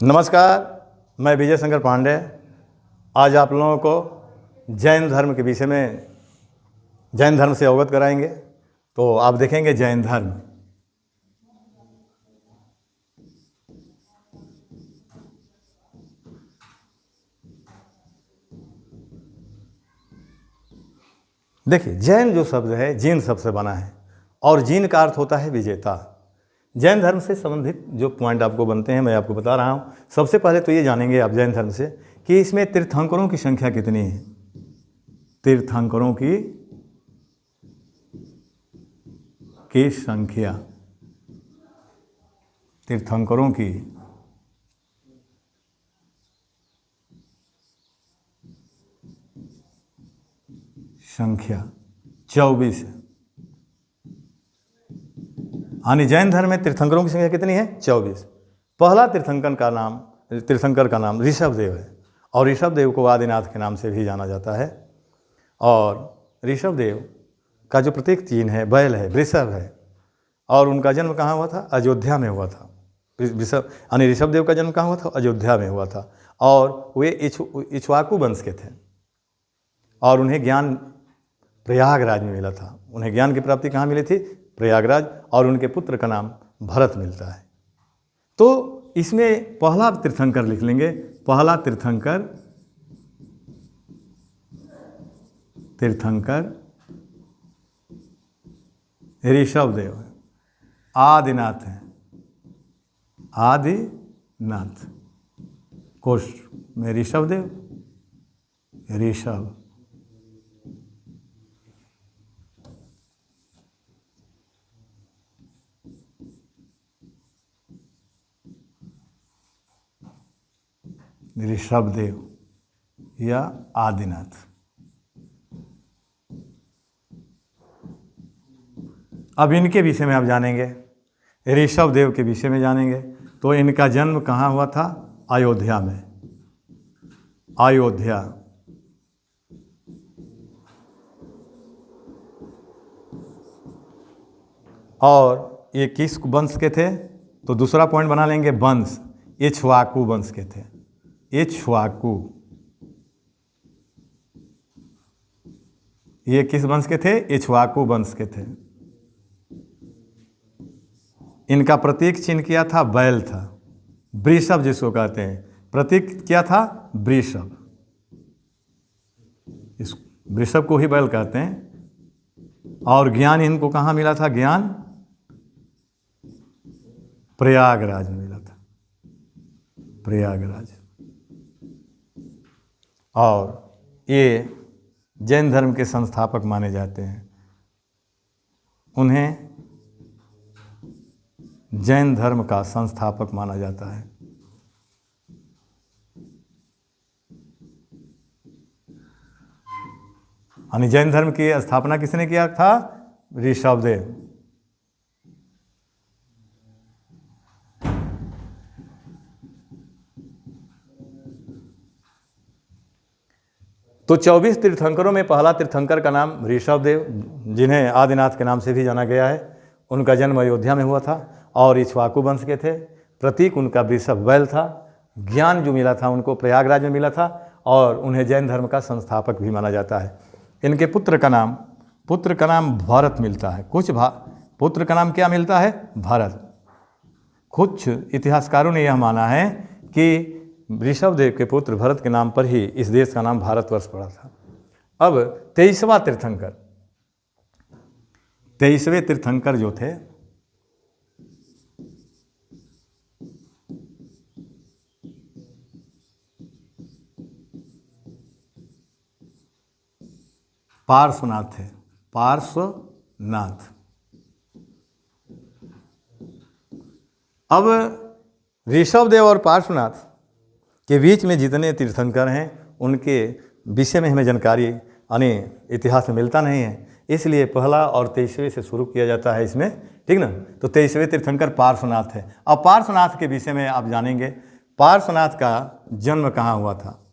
नमस्कार, मैं विजय शंकर पांडे। आज आप लोगों को जैन धर्म के विषय में जैन धर्म से अवगत कराएंगे। तो आप देखेंगे जैन धर्म। देखिए, जैन जो शब्द है जीन शब्द से बना है और जीन का अर्थ होता है विजेता। जैन धर्म से संबंधित जो पॉइंट आपको बनते हैं मैं आपको बता रहा हूँ। सबसे पहले तो ये जानेंगे आप जैन धर्म से कि इसमें तीर्थंकरों की संख्या कितनी है। तीर्थंकरों की संख्या, तीर्थंकरों की संख्या 24 है। यानी जैन धर्म में तीर्थंकरों की संख्या कितनी है? 24। पहला तीर्थंकर का नाम ऋषभदेव है और ऋषभदेव को आदिनाथ के नाम से भी जाना जाता है। और ऋषभदेव का जो प्रतीक चिन्ह है बैल है, वृषभ है। और उनका जन्म कहाँ हुआ था? अयोध्या में हुआ था। ऋषभदेव का जन्म कहाँ हुआ था? अयोध्या में हुआ था। और वे इक्ष्वाकु वंश के थे और उन्हें ज्ञान प्रयागराज में मिला था। उन्हें ज्ञान की प्राप्ति कहाँ मिली थी? प्रयागराज। और उनके पुत्र का नाम भरत मिलता है। तो इसमें पहला तीर्थंकर लिख लेंगे। पहला तीर्थंकर ऋषभदेव है, आदिनाथ है। आदिनाथ कोश में ऋषभदेव, ऋषभ। ऋषभदेव या आदिनाथ। अब इनके विषय में आप जानेंगे, ऋषभदेव के विषय में जानेंगे। तो इनका जन्म कहाँ हुआ था? अयोध्या में। अयोध्या। और ये किस वंश के थे? तो दूसरा पॉइंट बना लेंगे, वंश। इक्ष्वाकु वंश के थे। इक्ष्वाकु। ये किस वंश के थे? इक्ष्वाकु वंश के थे। इनका प्रतीक चिन्ह क्या था? बैल था। वृषभ जिसको कहते हैं, प्रतीक क्या था? वृषभ। इस वृषभ को ही बैल कहते हैं। और ज्ञान इनको कहाँ मिला था? ज्ञान प्रयागराज में मिला था। प्रयागराज। और ये जैन धर्म के संस्थापक माने जाते हैं। उन्हें जैन धर्म का संस्थापक माना जाता है। यानी जैन धर्म की स्थापना किसने किया था? ऋषभदेव। तो 24 तीर्थंकरों में पहला तीर्थंकर का नाम ऋषभदेव, जिन्हें आदिनाथ के नाम से भी जाना गया है। उनका जन्म अयोध्या में हुआ था और इक्ष्वाकु वंश के थे। प्रतीक उनका वृषभ बैल था। ज्ञान जो मिला था उनको प्रयागराज में मिला था और उन्हें जैन धर्म का संस्थापक भी माना जाता है। इनके पुत्र का नाम भरत मिलता है। पुत्र का नाम क्या मिलता है? भरत। कुछ इतिहासकारों ने यह माना है कि ऋषभदेव के पुत्र भरत के नाम पर ही इस देश का नाम भारतवर्ष पड़ा था। अब 23वें तीर्थंकर जो थे पार्श्वनाथ थे। पार्श्वनाथ। अब ऋषभदेव और पार्श्वनाथ के बीच में जितने तीर्थंकर हैं उनके विषय में हमें जानकारी यानी इतिहास में मिलता नहीं है। इसलिए पहला और 23वें से शुरू किया जाता है इसमें, ठीक ना। तो 23वें तीर्थंकर पार्श्वनाथ है। अब पार्श्वनाथ के विषय में आप जानेंगे। पार्श्वनाथ का जन्म कहाँ हुआ था?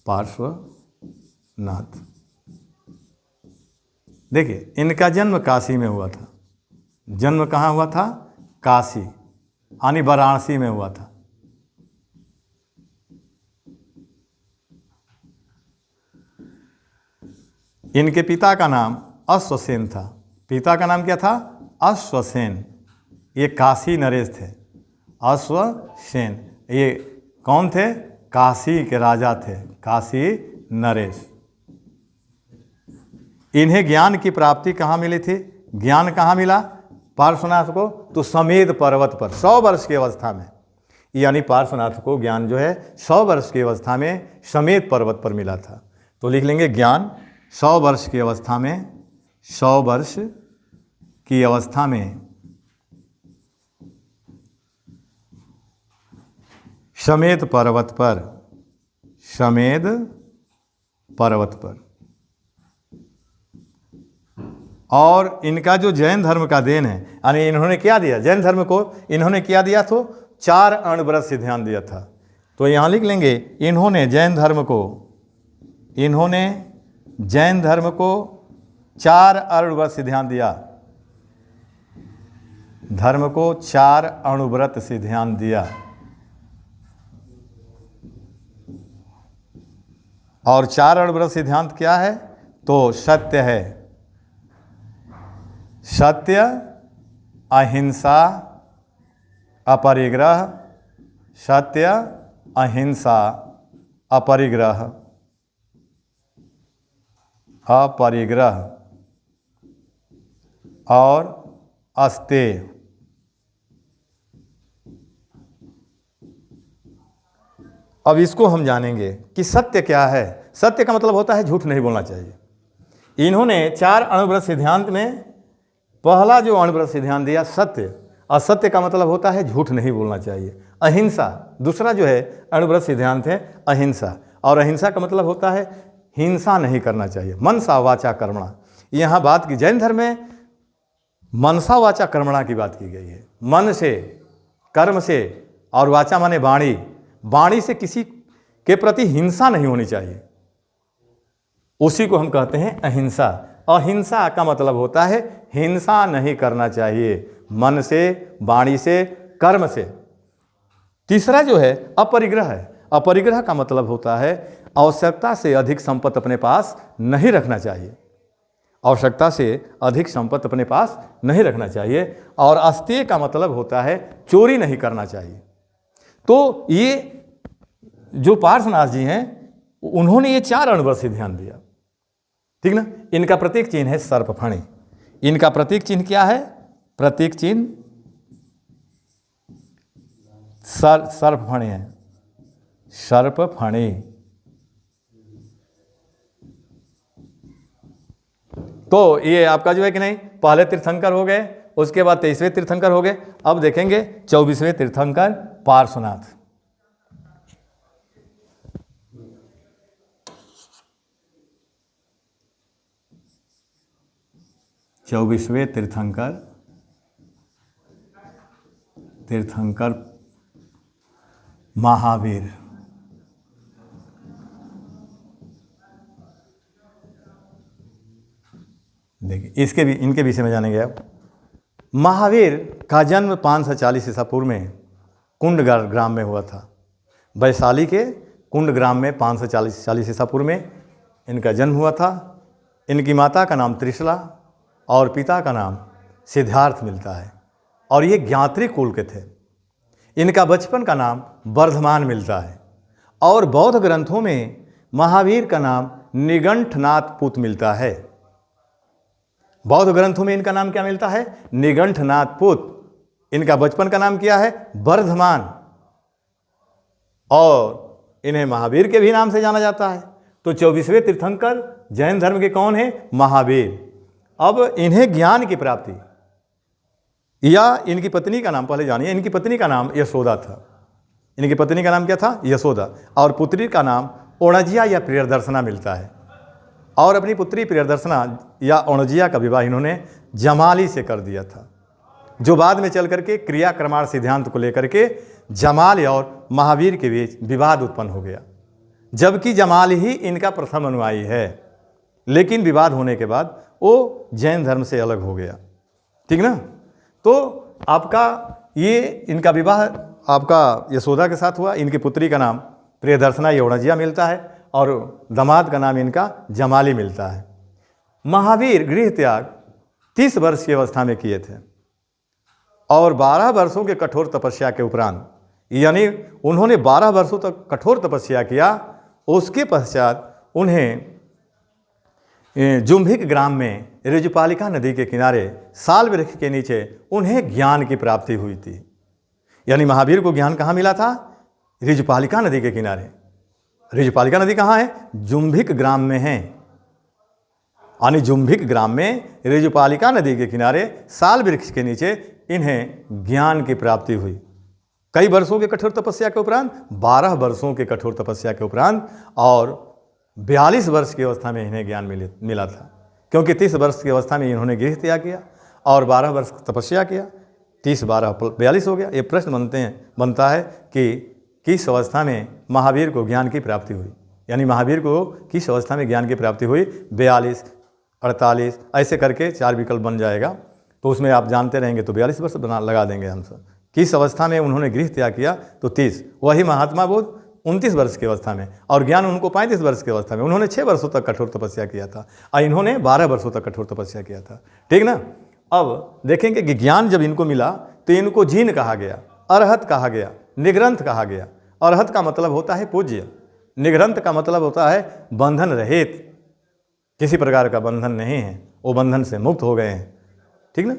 पार्श्वनाथ। देखिए, इनका जन्म काशी में हुआ था। जन्म कहाँ हुआ था? काशी। यानी वाराणसी में हुआ था। इनके पिता का नाम अश्वसेन था। पिता का नाम क्या था? अश्वसेन। ये काशी नरेश थे। अश्वसेन ये कौन थे? काशी के राजा थे, काशी नरेश। इन्हें ज्ञान की प्राप्ति कहाँ मिली थी? ज्ञान कहाँ मिला पार्श्वनाथ को? तो समेध पर्वत पर 100 वर्ष की अवस्था में, यानी पार्श्वनाथ को ज्ञान जो है 100 वर्ष की अवस्था में समेध पर्वत पर मिला था। तो लिख लेंगे ज्ञान 100 वर्ष की अवस्था में, 100 वर्ष की अवस्था में समेध पर्वत पर, समेध पर्वत पर। और इनका जो जैन धर्म का देन है, यानी इन्होंने क्या दिया जैन धर्म को? इन्होंने क्या दिया? तो 4 अणव्रत से ध्यान दिया था। तो यहाँ लिख लेंगे इन्होंने जैन धर्म को, इन्होंने जैन धर्म को 4 अणुव्रत से ध्यान दिया। धर्म को 4 अणुव्रत से ध्यान दिया। और 4 अणुव्रत सिद्धांत क्या है? तो सत्य है, सत्य, अहिंसा, अपरिग्रह, सत्य, अहिंसा, अपरिग्रह, अपरिग्रह और अस्तेय। अब इसको हम जानेंगे कि सत्य क्या है। सत्य का मतलब होता है झूठ नहीं बोलना चाहिए। इन्होंने 4 अणुव्रत सिद्धांत में पहला जो अणुव्रत सिद्धांत दिया सत्य, और सत्य का मतलब होता है झूठ नहीं बोलना चाहिए। अहिंसा दूसरा जो है अणुव्रत सिद्धांत है अहिंसा, और अहिंसा का मतलब होता है हिंसा नहीं करना चाहिए। मनसा वाचा कर्मणा, यहाँ बात की जैन धर्म में मनसा वाचा कर्मणा की बात की गई है। मन से, कर्म से, और वाचा माने वाणी, वाणी से किसी के प्रति हिंसा नहीं होनी चाहिए, उसी को हम कहते हैं अहिंसा। अहिंसा का मतलब होता है हिंसा नहीं करना चाहिए, मन से, वाणी से, कर्म से। तीसरा जो है अपरिग्रह है। अपरिग्रह का मतलब होता है आवश्यकता से अधिक संपत्ति अपने पास नहीं रखना चाहिए, आवश्यकता से अधिक संपत्ति अपने पास नहीं रखना चाहिए। और अस्तेय का मतलब होता है चोरी नहीं करना चाहिए। तो ये जो पार्श्वनाथ जी हैं उन्होंने ये 4 अणुव्रत से ध्यान दिया, ठीक ना। इनका प्रतीक चिन्ह है सर्पफणी। इनका प्रतीक चिन्ह क्या है? प्रतीक चिन्ह सर्पफणी है, सर्पफणी। तो ये आपका जो है कि नहीं, पहले तीर्थंकर हो गए, उसके बाद 23वें तीर्थंकर हो गए। अब देखेंगे 24वें तीर्थंकर पार्श्वनाथ। 24वें तीर्थंकर, तीर्थंकर महावीर। देखिए इसके भी, इनके विषय में जानेंगे आप। महावीर का जन्म 540 ईसा पूर्व में कुंड ग्राम में हुआ था। वैशाली के कुंड ग्राम में 540 ईसा पूर्व में इनका जन्म हुआ था। इनकी माता का नाम त्रिशला और पिता का नाम सिद्धार्थ मिलता है, और ये ज्ञात्री कुल के थे। इनका बचपन का नाम वर्धमान मिलता है, और बौद्ध ग्रंथों में महावीर का नाम निगंठनाथ पुत मिलता है। बौद्ध ग्रंथों में इनका नाम क्या मिलता है? निगंठनाथ पुत। इनका बचपन का नाम क्या है? वर्धमान, और इन्हें महावीर के भी नाम से जाना जाता है। तो 24वें तीर्थंकर जैन धर्म के कौन है? महावीर। अब इन्हें ज्ञान की प्राप्ति, या इनकी पत्नी का नाम पहले जानिए। इनकी पत्नी का नाम यशोदा था। इनकी पत्नी का नाम क्या था? यशोदा। और पुत्री का नाम ओणजिया या प्रियदर्शना मिलता है। और अपनी पुत्री प्रियदर्शना या ओणजिया का विवाह इन्होंने जमाली से कर दिया था, जो बाद में चल करके क्रियाक्रमाण सिद्धांत को लेकर के जमाल और महावीर के बीच विवाद उत्पन्न हो गया, जबकि जमाल ही इनका प्रथम अनुयायी है। लेकिन विवाद होने के बाद वो जैन धर्म से अलग हो गया, ठीक ना। तो आपका ये इनका विवाह आपका यशोदा के साथ हुआ। इनकी पुत्री का नाम प्रियदर्शना यौड़जिया मिलता है और दामाद का नाम इनका जमाली मिलता है। महावीर गृह त्याग 30 वर्ष की अवस्था में किए थे और 12 वर्षों के कठोर तपस्या के उपरांत, यानी उन्होंने 12 वर्षों तक कठोर तपस्या किया। उसके पश्चात उन्हें जुम्भिक ग्राम में ऋजुपालिका नदी के किनारे साल वृक्ष के नीचे उन्हें ज्ञान की प्राप्ति हुई थी। यानी महावीर को ज्ञान कहाँ मिला था? ऋजुपालिका नदी के किनारे। ऋजुपालिका नदी कहाँ है? जुम्भिक ग्राम में है। यानी जुम्भिक ग्राम में ऋजुपालिका नदी के किनारे साल वृक्ष के नीचे इन्हें ज्ञान की प्राप्ति हुई। कई वर्षों के कठोर तपस्या के उपरांत, 12 वर्षों के कठोर तपस्या के उपरांत, और 42 वर्ष की अवस्था में इन्हें ज्ञान मिला था। क्योंकि 30 वर्ष की अवस्था में इन्होंने गृह त्याग किया और 12 वर्ष तपस्या किया। 30 12 42 हो गया। ये प्रश्न बनता है कि किस अवस्था में महावीर को ज्ञान की प्राप्ति हुई। यानी महावीर को किस अवस्था में ज्ञान की प्राप्ति हुई? 42, 48 ऐसे करके 4 विकल्प बन जाएगा। तो उसमें आप जानते रहेंगे तो 42 वर्ष लगा देंगे आंसर। किस अवस्था में उन्होंने गृह त्याग किया? तो 30। वही महात्मा बोध 29 वर्ष की अवस्था में, और ज्ञान उनको 35 वर्ष की अवस्था में। उन्होंने 6 वर्षों तक कठोर तपस्या किया था और इन्होंने 12 वर्षों तक कठोर तपस्या किया था। ठीक ना? अब देखेंगे कि ज्ञान जब इनको मिला तो इनको जीन कहा गया, अरहत कहा गया, निग्रंथ कहा गया। अरहत का मतलब होता है पूज्य, निग्रंथ का मतलब होता है बंधन रहित, किसी प्रकार का बंधन नहीं है, वो बंधन से मुक्त हो गए हैं। ठीक ना?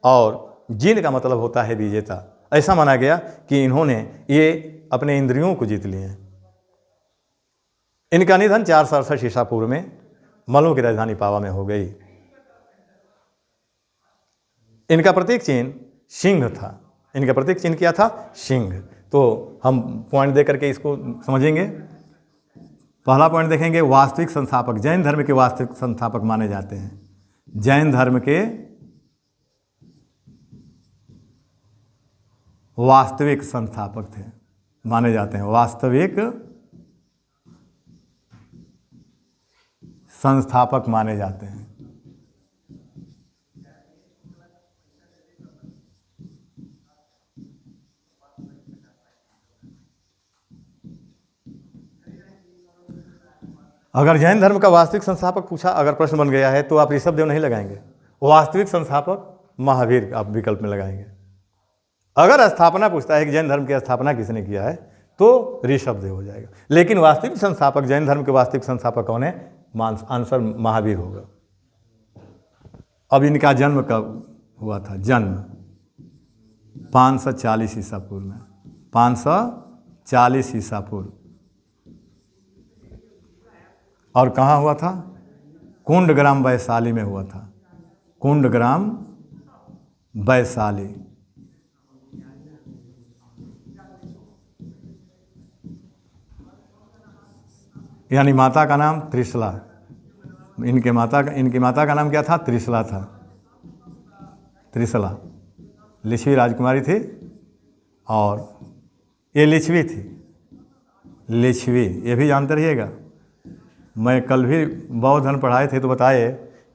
और जीन का मतलब होता है विजेता। ऐसा माना गया कि इन्होंने ये अपने इंद्रियों को जीत लिए हैं। इनका निधन 467 ईसा पूर्व में मल्लों की राजधानी पावा में हो गई। इनका प्रतीक चिन्ह सिंह था। इनका प्रतीक चिन्ह क्या था? सिंह। तो हम पॉइंट दे करके इसको समझेंगे। पहला पॉइंट देखेंगे, वास्तविक संस्थापक। जैन धर्म के वास्तविक संस्थापक माने जाते हैं। जैन धर्म के वास्तविक संस्थापक थे, माने जाते हैं। वास्तविक संस्थापक माने जाते हैं। अगर जैन धर्म का वास्तविक संस्थापक पूछा, अगर प्रश्न बन गया है तो आप ऋषभ देव नहीं लगाएंगे। वास्तविक संस्थापक महावीर आप विकल्प में लगाएंगे। अगर स्थापना पूछता है कि जैन धर्म की स्थापना किसने किया है तो ऋषभ देव हो जाएगा। लेकिन वास्तविक संस्थापक, जैन धर्म के वास्तविक संस्थापक कौन है? आंसर महावीर होगा। अब इनका जन्म कब हुआ था? जन्म 540 ईसा पूर्व में। 540 ईसा पूर्व। और कहाँ हुआ था? कुंडग्राम वैशाली में हुआ था। कुंडग्राम वैशाली। यानी माता का नाम त्रिशला। इनकी माता का नाम क्या था? त्रिशला था। त्रिशला लिच्छवी राजकुमारी थी और ये लिच्छवी थी। लिच्छवी ये भी जानते रहिएगा। मैं कल भी बौद्ध धर्म पढ़ाए थे तो बताए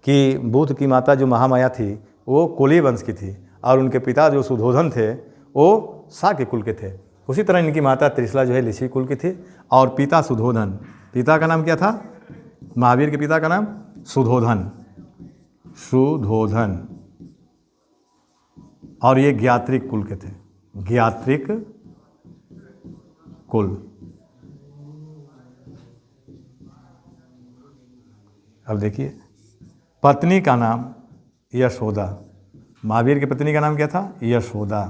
कि बुद्ध की माता जो महामाया थी वो कोली वंश की थी और उनके पिता जो सुधोधन थे वो शाक्य कुल के थे। उसी तरह इनकी माता त्रिशला जो है लिच्छवी कुल की थी और पिता सुधोधन। पिता का नाम क्या था? महावीर के पिता का नाम सुधोधन। सुधोधन। और ये ज्ञात्रिक कुल के थे। ज्ञात्रिक कुल। अब देखिए, पत्नी का नाम यशोदा। महावीर की पत्नी का नाम क्या था? यशोदा।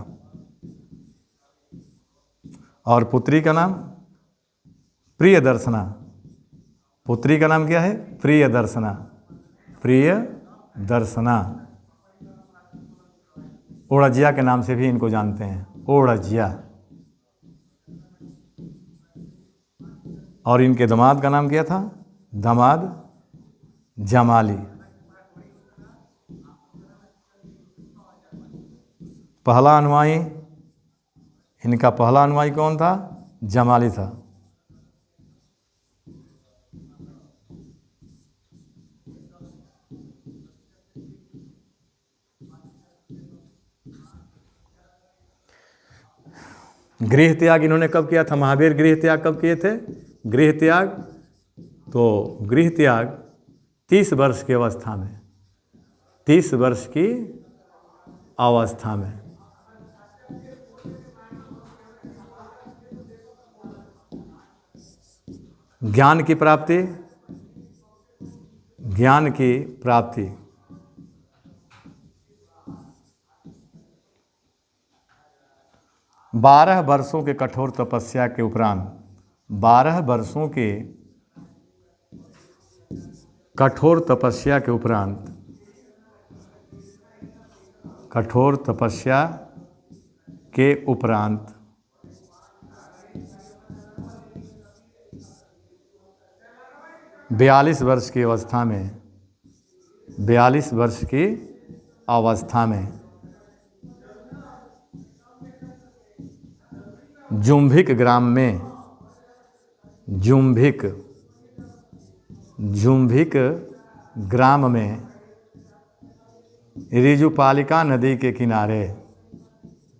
और पुत्री का नाम प्रियदर्शना। पुत्री का नाम क्या है? प्रियदर्शना। प्रियदर्शना। ओड़जिया के नाम से भी इनको जानते हैं, ओड़जिया। और इनके दामाद का नाम क्या था? दामाद जमाली। पहला अनुयायी, इनका पहला अनुयायी कौन था? जमाली था। गृह त्याग इन्होंने कब किया था? महावीर गृह त्याग कब किए थे? गृह त्याग, तो गृह त्याग 30 वर्ष की अवस्था में, 30 वर्ष की अवस्था में। ज्ञान की प्राप्ति, ज्ञान की प्राप्ति 12 वर्षों के कठोर तपस्या के उपरांत, 12 वर्षों के कठोर तपस्या के उपरांत, कठोर तपस्या के उपरांत 42 वर्ष की अवस्था में, 42 वर्ष की अवस्था में जुम्भिक ग्राम में, जुम्भिक ग्राम में ऋजुपालिका नदी के किनारे,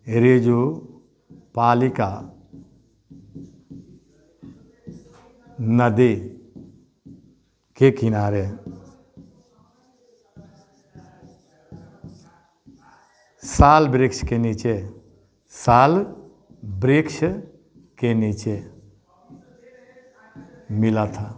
ऋजुपालिका नदी के किनारे साल वृक्ष के नीचे, साल वृक्ष के नीचे मिला था।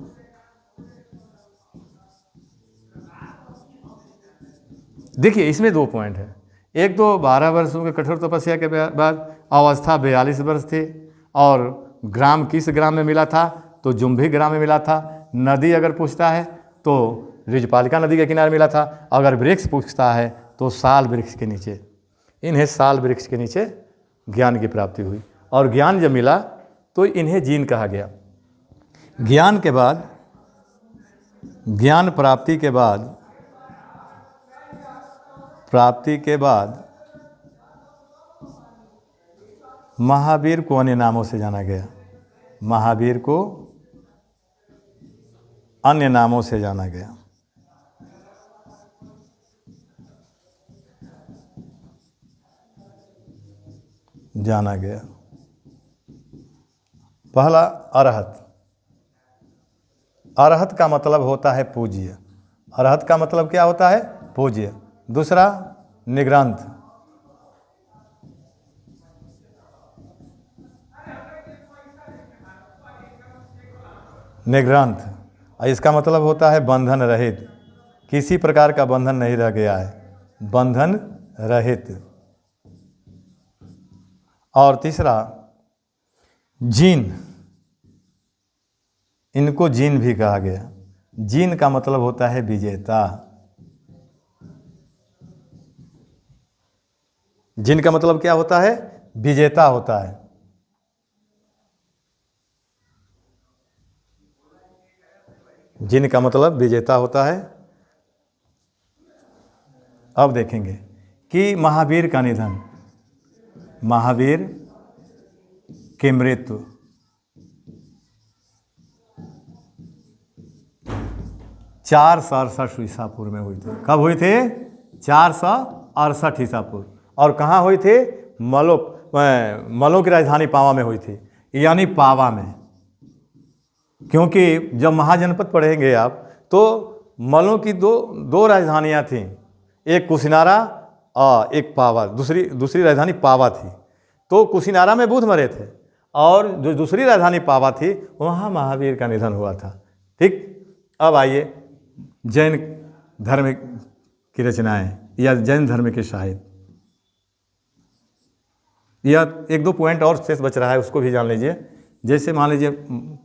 देखिए इसमें 2 पॉइंट है। एक तो 12 वर्षों के कठोर तपस्या के बाद अवस्था 42 वर्ष थी, और ग्राम किस ग्राम में मिला था? तो जुम्भी ग्राम में मिला था। नदी अगर पूछता है तो ऋजुपालिका नदी के किनारे मिला था। अगर वृक्ष पूछता है तो साल वृक्ष के नीचे। इन्हें साल वृक्ष के नीचे ज्ञान की प्राप्ति हुई, और ज्ञान जब मिला तो इन्हें जीन कहा गया। ज्ञान के बाद, ज्ञान प्राप्ति के बाद महावीर को अन्य नामों से जाना गया। महावीर को अन्य नामों से जाना गया। पहला अरहत। अरहत का मतलब होता है पूज्य। अरहत का मतलब क्या होता है? पूज्य। दूसरा निग्रंथ। निग्रंथ, इसका मतलब होता है बंधन रहित, किसी प्रकार का बंधन नहीं रह गया है, बंधन रहित। और तीसरा जीन, इनको जीन भी कहा गया। जीन का मतलब होता है विजेता। जीन का मतलब क्या होता है? विजेता होता है। जीन का मतलब विजेता होता है। अब देखेंगे कि महावीर का निधन, महावीर की मृत्यु 468 ईसा पूर्व में हुई थी। कब हुई थी? 468 ईसा पूर्व। और कहाँ हुई थी? मलों की राजधानी पावा में हुई थी, यानी पावा में। क्योंकि जब महाजनपद पढ़ेंगे आप तो मलों की दो राजधानियाँ थीं, एक कुशिनारा और एक पावा। दूसरी राजधानी पावा थी। तो कुशिनारा में बुद्ध मरे थे, और जो दूसरी राजधानी पावा थी वहाँ महावीर का निधन हुआ था। ठीक। अब आइए जैन धर्म की रचनाएं या जैन धर्म के साहित्य, या 1-2 पॉइंट और शेष बच रहा है, उसको भी जान लीजिए। जैसे मान लीजिए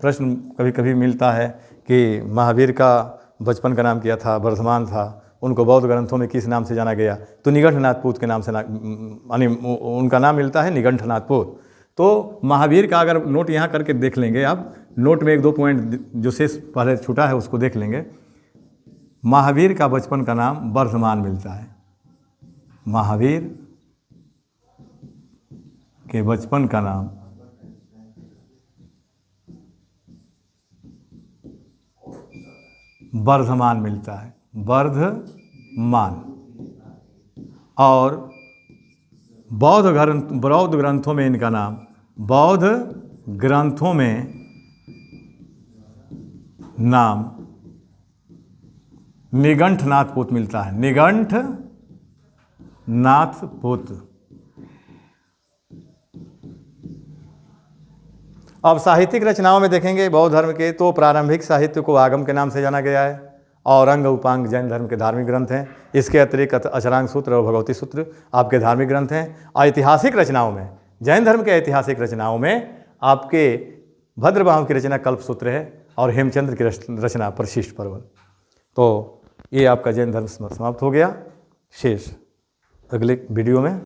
प्रश्न कभी कभी मिलता है कि महावीर का बचपन का नाम क्या था? वर्धमान था। उनको बौद्ध ग्रंथों में किस नाम से जाना गया? तो निगंठनाथपूत के नाम से, यानी उनका नाम मिलता है निगंठनाथपूत। तो महावीर का अगर नोट यहाँ करके देख लेंगे आप, नोट में 1-2 पॉइंट जो शेष पहले छूटा है उसको देख लेंगे। महावीर का बचपन का नाम वर्धमान मिलता है। महावीर के बचपन का नाम वर्धमान मिलता है, वर्धमान। और बौद्ध ग्रंथों में इनका नाम बौद्ध ग्रंथों में नाम निगंठनाथपुत मिलता है। निगंठनाथपुत। अब साहित्यिक रचनाओं में देखेंगे बौद्ध धर्म के, तो प्रारंभिक साहित्य को आगम के नाम से जाना गया है, और अंग उपांग जैन धर्म के धार्मिक ग्रंथ हैं। इसके अतिरिक्त अचरांग सूत्र और भगवती सूत्र आपके धार्मिक ग्रंथ हैं। ऐतिहासिक रचनाओं में, जैन धर्म के ऐतिहासिक रचनाओं में आपके भद्रबाहु की रचना कल्पसूत्र है, और हेमचंद्र की रचना परिशिष्ट पर्व। तो ये आपका जैन धर्म समाप्त हो गया। शेष अगले वीडियो में